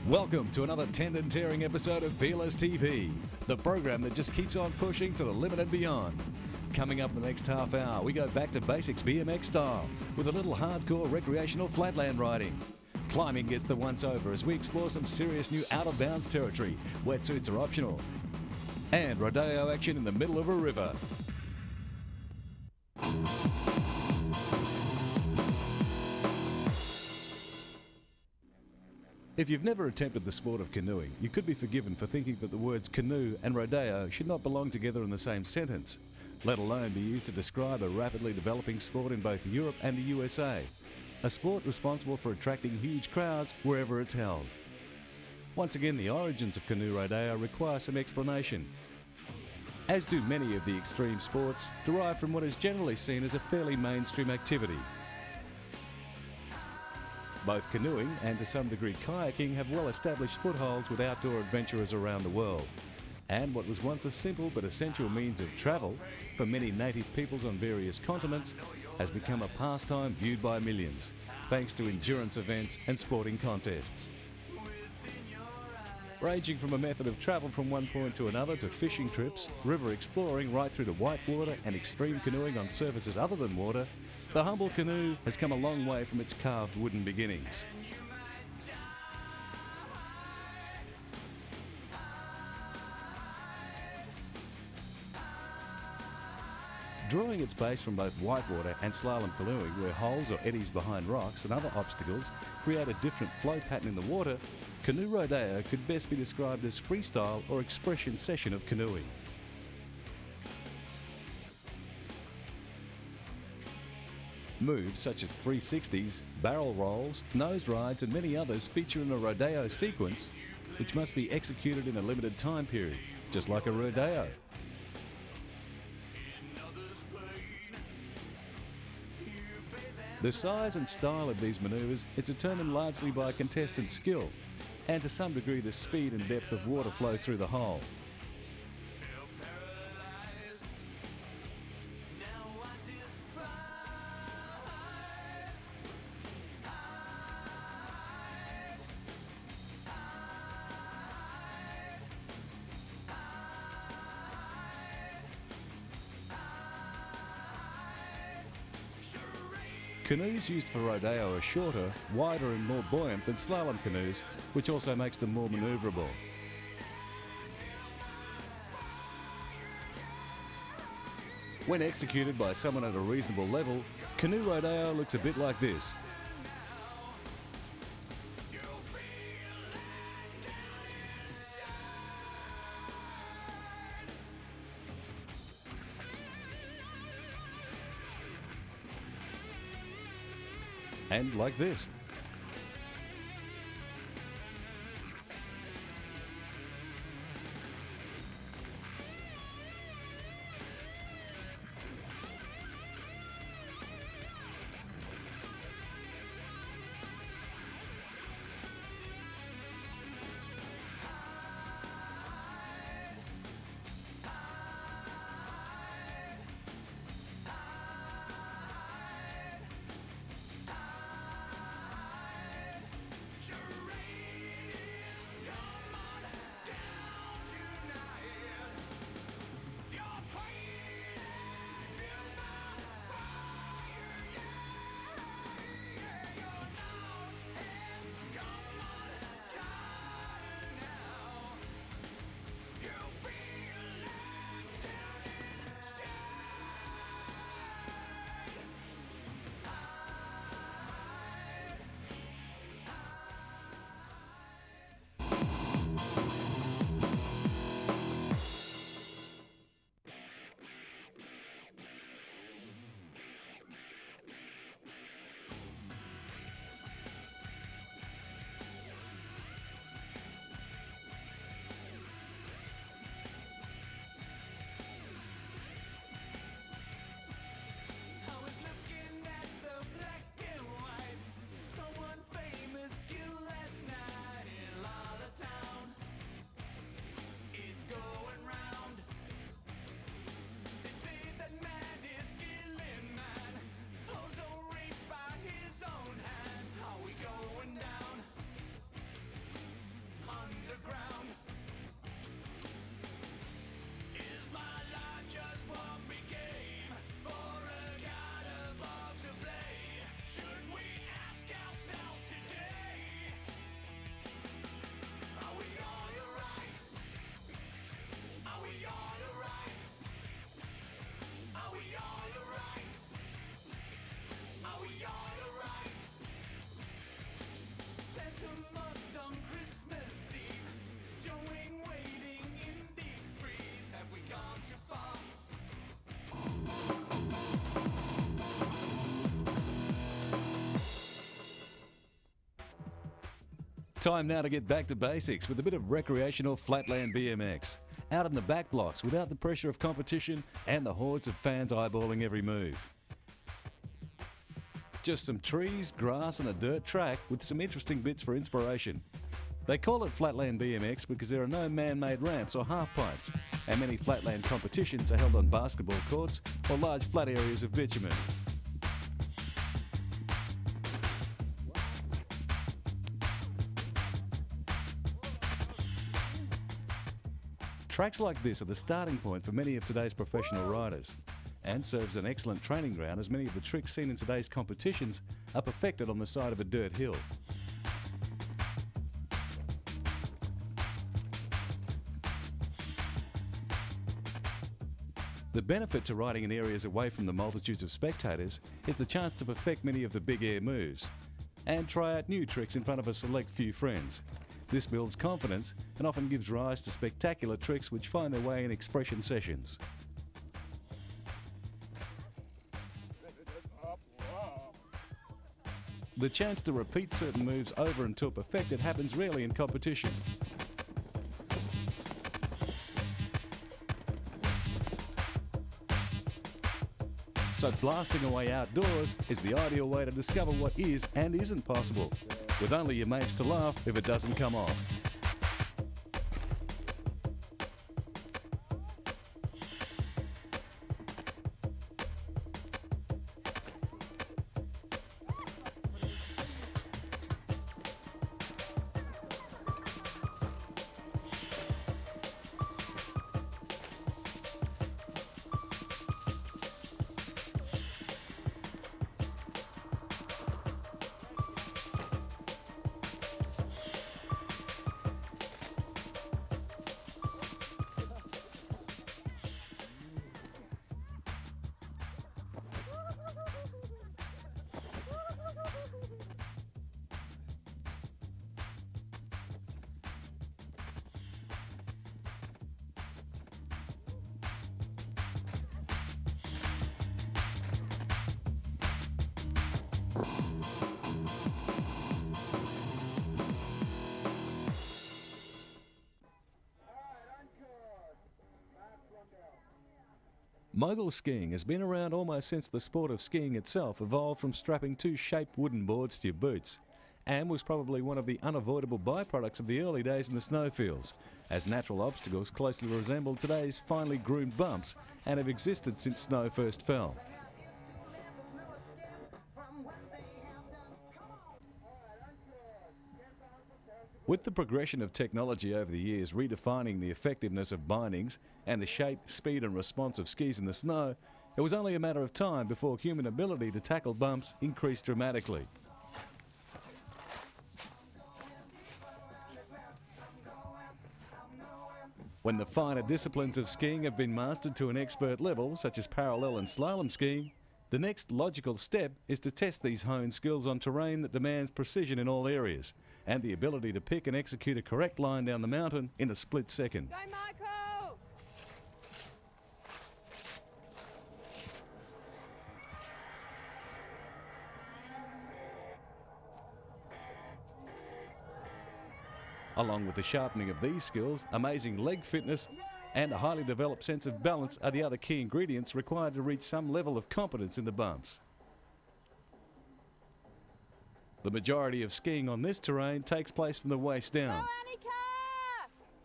Welcome to another tendon-tearing episode of Fearless TV, the program that just keeps on pushing to the limit and beyond. Coming up in the next half hour, we go back to basics BMX style with a little hardcore recreational flatland riding. Climbing gets the once over as we explore some serious new out-of-bounds territory. Wetsuits are optional. And rodeo action in the middle of a river. If you've never attempted the sport of canoeing, you could be forgiven for thinking that the words canoe and rodeo should not belong together in the same sentence, let alone be used to describe a rapidly developing sport in both Europe and the USA, a sport responsible for attracting huge crowds wherever it's held. Once again, the origins of canoe rodeo require some explanation, as do many of the extreme sports derived from what is generally seen as a fairly mainstream activity. Both canoeing and to some degree kayaking have well-established footholds with outdoor adventurers around the world. And what was once a simple but essential means of travel for many native peoples on various continents has become a pastime viewed by millions, thanks to endurance events and sporting contests. Ranging from a method of travel from one point to another to fishing trips, river exploring right through to whitewater and extreme canoeing on surfaces other than water, the humble canoe has come a long way from its carved wooden beginnings. Drawing its base from both whitewater and slalom canoeing, where holes or eddies behind rocks and other obstacles create a different flow pattern in the water, canoe rodeo could best be described as freestyle or expression session of canoeing. Moves such as 360s, barrel rolls, nose rides and many others feature in a rodeo sequence which must be executed in a limited time period, just like a rodeo. The size and style of these manoeuvres is determined largely by contestant skill and to some degree the speed and depth of water flow through the hole. Canoes used for rodeo are shorter, wider and more buoyant than slalom canoes, which also makes them more manoeuvrable. When executed by someone at a reasonable level, canoe rodeo looks a bit like this. And like this. Time now to get back to basics with a bit of recreational flatland BMX. Out in the back blocks without the pressure of competition and the hordes of fans eyeballing every move. Just some trees, grass and a dirt track with some interesting bits for inspiration. They call it flatland BMX because there are no man-made ramps or half-pipes, and many flatland competitions are held on basketball courts or large flat areas of bitumen. Tracks like this are the starting point for many of today's professional riders, and serves an excellent training ground as many of the tricks seen in today's competitions are perfected on the side of a dirt hill. The benefit to riding in areas away from the multitudes of spectators is the chance to perfect many of the big air moves and try out new tricks in front of a select few friends. This builds confidence and often gives rise to spectacular tricks which find their way in expression sessions. The chance to repeat certain moves over until perfected happens rarely in competition. So blasting away outdoors is the ideal way to discover what is and isn't possible, with only your mates to laugh if it doesn't come off. Mogul skiing has been around almost since the sport of skiing itself evolved from strapping two shaped wooden boards to your boots, and was probably one of the unavoidable byproducts of the early days in the snowfields, as natural obstacles closely resembled today's finely groomed bumps and have existed since snow first fell. With the progression of technology over the years redefining the effectiveness of bindings and the shape, speed and response of skis in the snow, it was only a matter of time before human ability to tackle bumps increased dramatically. When the finer disciplines of skiing have been mastered to an expert level, such as parallel and slalom skiing, the next logical step is to test these honed skills on terrain that demands precision in all areas and the ability to pick and execute a correct line down the mountain in a split second. Go, Michael! Along with the sharpening of these skills, amazing leg fitness and a highly developed sense of balance are the other key ingredients required to reach some level of competence in the bumps. The majority of skiing on this terrain takes place from the waist down,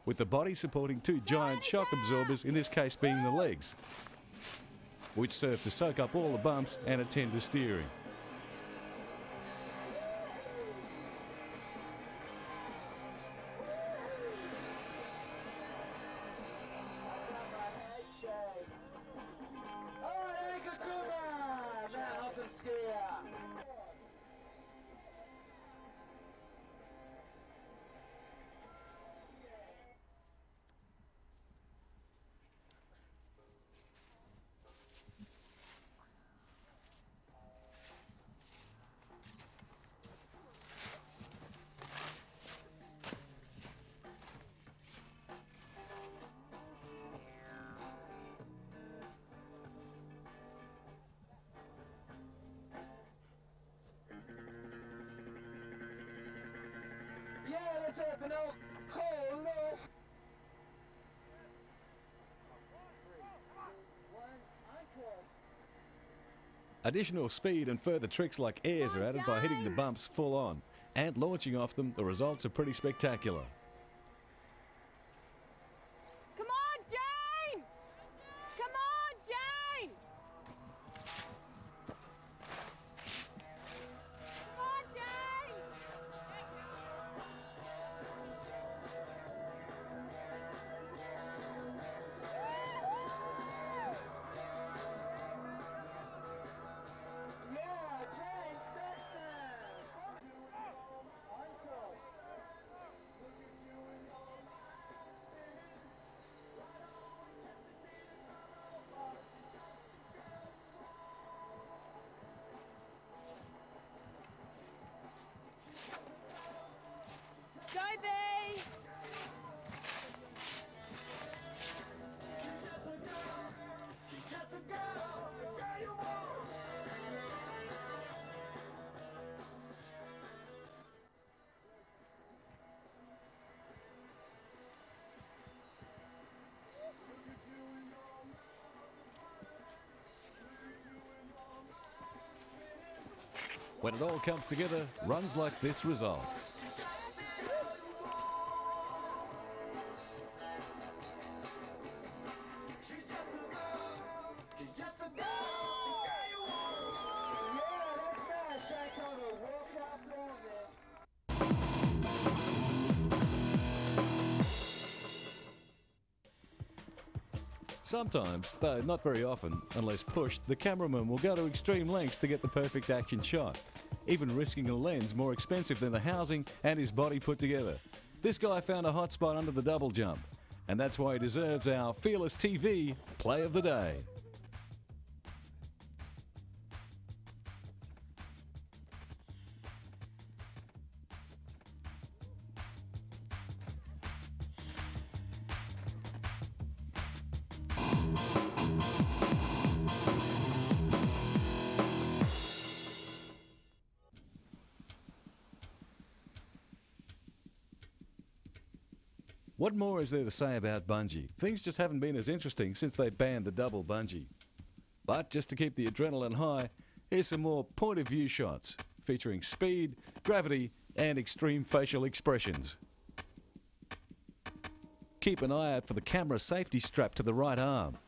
with the body supporting two giant shock absorbers, in this case being the legs, which serve to soak up all the bumps and attend to steering. let's open up. Hold on. Additional speed and further tricks like airs are added by hitting the bumps full on. And launching off them, the results are pretty spectacular. Come on, Jane! Come on, Jane! Come on, Jane! Yeah, Jane Sexton. Go, B! When it all comes together, runs like this result. Sometimes, though not very often, unless pushed, the cameraman will go to extreme lengths to get the perfect action shot, even risking a lens more expensive than the housing and his body put together. This guy found a hot spot under the double jump, and that's why he deserves our Fearless TV Play of the Day. What more is there to say about bungee? Things just haven't been as interesting since they banned the double bungee. But just to keep the adrenaline high, here's some more point of view shots featuring speed, gravity, and extreme facial expressions. Keep an eye out for the camera safety strap to the right arm.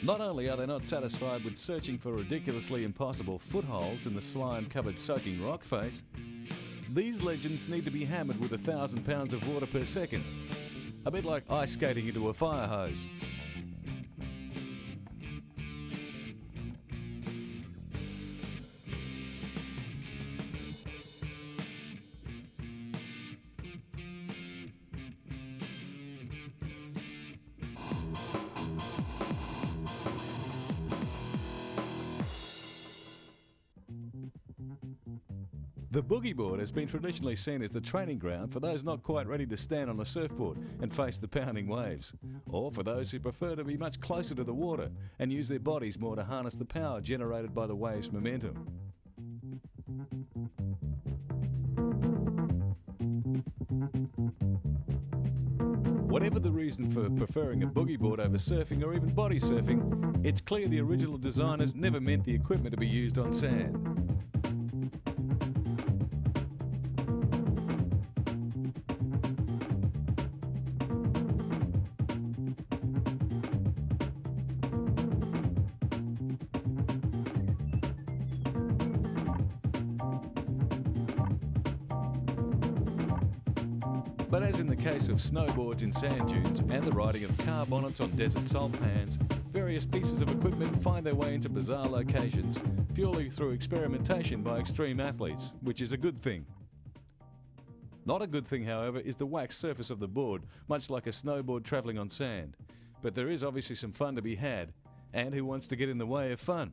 Not only are they not satisfied with searching for ridiculously impossible footholds in the slime-covered soaking rock face, these legends need to be hammered with 1,000 pounds of water per second. A bit like ice skating into a fire hose. The boogie board has been traditionally seen as the training ground for those not quite ready to stand on a surfboard and face the pounding waves, or for those who prefer to be much closer to the water and use their bodies more to harness the power generated by the waves' momentum. Whatever the reason for preferring a boogie board over surfing or even body surfing, it's clear the original designers never meant the equipment to be used on sand. But as in the case of snowboards in sand dunes and the riding of car bonnets on desert salt pans, various pieces of equipment find their way into bizarre locations purely through experimentation by extreme athletes, which is a good thing. Not a good thing, however, is the waxed surface of the board, much like a snowboard travelling on sand. But there is obviously some fun to be had, and who wants to get in the way of fun?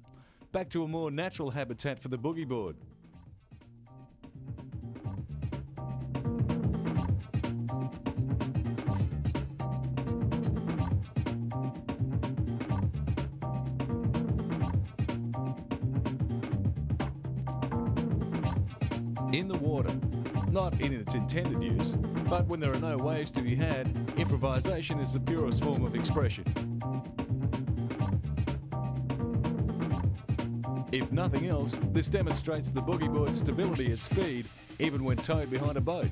Back to a more natural habitat for the boogie board. In the water, not in its intended use, but when there are no waves to be had, improvisation is the purest form of expression. If nothing else, this demonstrates the boogie board's stability at speed, even when towed behind a boat.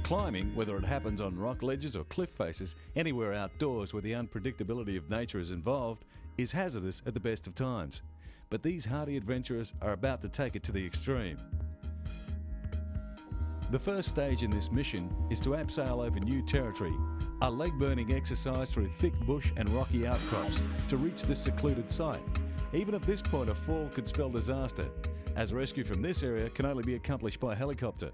Climbing, whether it happens on rock ledges or cliff faces, anywhere outdoors where the unpredictability of nature is involved, is hazardous at the best of times. But these hardy adventurers are about to take it to the extreme. The first stage in this mission is to abseil over new territory, a leg-burning exercise through thick bush and rocky outcrops to reach this secluded site. Even at this point, a fall could spell disaster, as rescue from this area can only be accomplished by helicopter.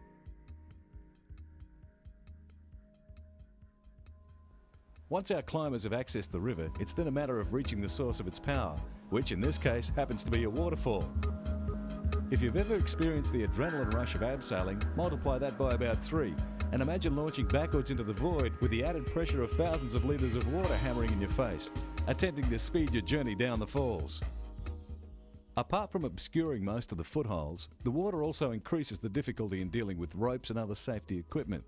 Once our climbers have accessed the river, it's then a matter of reaching the source of its power, which in this case happens to be a waterfall. If you've ever experienced the adrenaline rush of abseiling, multiply that by about 3, and imagine launching backwards into the void with the added pressure of thousands of litres of water hammering in your face, attempting to speed your journey down the falls. Apart from obscuring most of the footholds, the water also increases the difficulty in dealing with ropes and other safety equipment.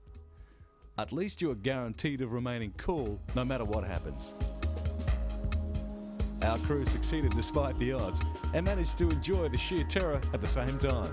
At least you are guaranteed of remaining cool no matter what happens. Our crew succeeded despite the odds and managed to enjoy the sheer terror at the same time.